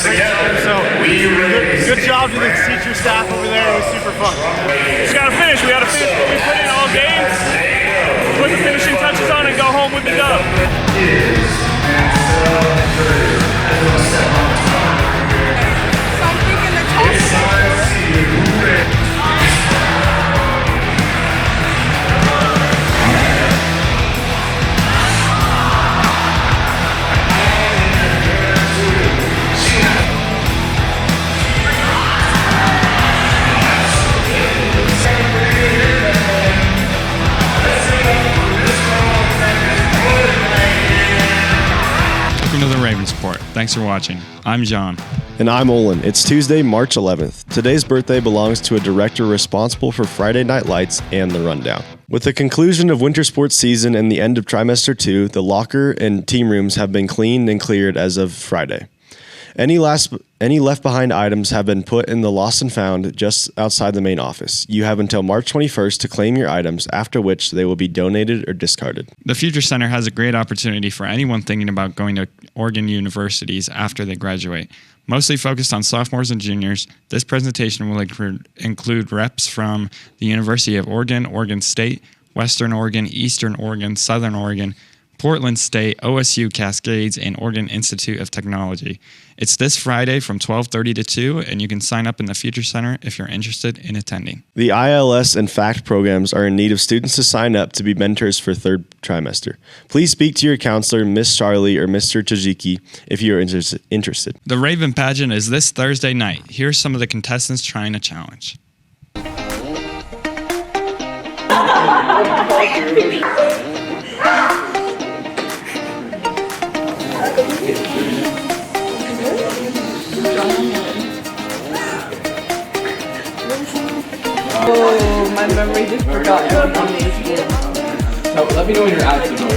So good job to the teacher staff over there. It was super fun. Just gotta finish. We gotta finish what we put in all game. Put the finishing touches on and go home with the dub. To the Ravens Report. Thanks for watching. I'm John. And I'm Olin. It's Tuesday, March 11th. Today's birthday belongs to a director responsible for Friday Night Lights and The Rundown. With the conclusion of winter sports season and the end of trimester 2, the locker and team rooms have been cleaned and cleared as of Friday. Any left behind items have been put in the lost and found just outside the main office. You have until March 21st to claim your items, after which they will be donated or discarded. The Future Center has a great opportunity for anyone thinking about going to Oregon universities after they graduate. Mostly focused on sophomores and juniors, this presentation will include reps from the University of Oregon, Oregon State, Western Oregon, Eastern Oregon, Southern Oregon, Portland State, OSU Cascades, and Oregon Institute of Technology. It's this Friday from 12:30 to 2, and you can sign up in the Future Center if you're interested in attending. The ILS and FACT programs are in need of students to sign up to be mentors for third trimester. Please speak to your counselor, Miss Charlie or Mr. Tajiki, if you are interested. The Raven Pageant is this Thursday night. Here's some of the contestants trying a challenge. Oh, my memory just forgot everything. So let me know when you're out of the door.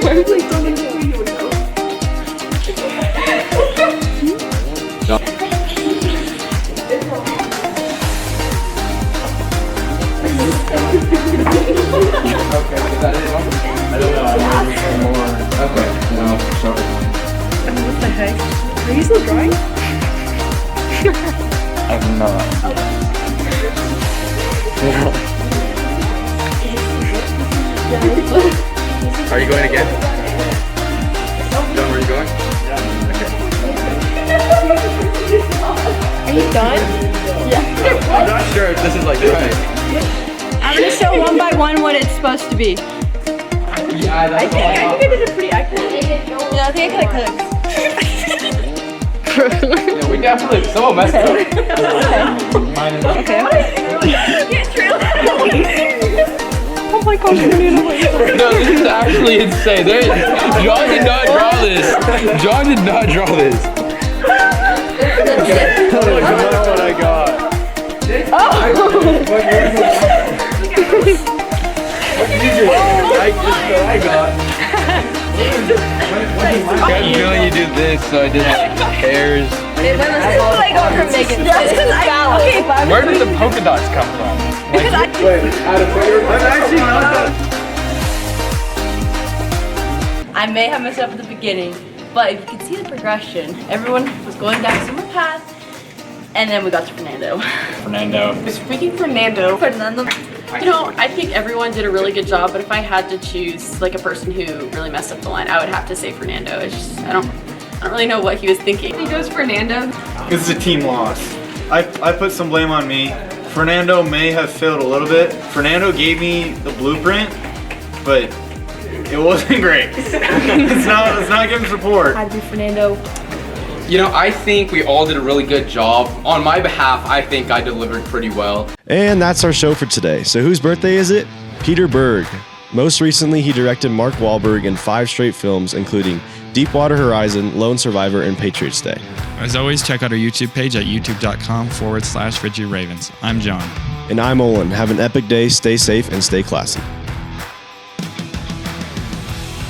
Where was like going to you would go? Okay, is that it? I don't know. I need some more. Okay, no, sorry. What the heck? Are you still drawing? I'm not. Are you going again? John, where are you going? Are you done? Yeah. I'm not sure if this is like right. I'm gonna show one by one what it's supposed to be. Yeah, I think I did it pretty accurately. Yeah, I think I could. Yeah, we definitely, someone messed up. Okay. Oh my gosh, No, this is actually insane. John did not draw this. John did not draw this. Look at what I got. What did you do? I got. I got a feeling you do this, so I did like hairs. This is what I got from Megan. Where did the polka dots come from? Because I may have messed up at the beginning, but if you can see the progression, everyone was going down a similar path, and then we got to Fernando. It's freaking Fernando. You know, I think everyone did a really good job, but if I had to choose like a person who really messed up the line, I would have to say Fernando. It's just, I don't really know what he was thinking. He goes Fernando. This is a team loss. I put some blame on me. Fernando may have failed a little bit. Fernando gave me the blueprint, but it wasn't great. Let's not give him support. I'd be Fernando. You know, I think we all did a really good job. On my behalf, I think I delivered pretty well. And that's our show for today. So whose birthday is it? Peter Berg. Most recently, he directed Mark Wahlberg in 5 straight films, including Deepwater Horizon, Lone Survivor, and Patriots Day. As always, check out our YouTube page at youtube.com/Ridgeview Ravens. I'm John. And I'm Olin. Have an epic day, stay safe, and stay classy.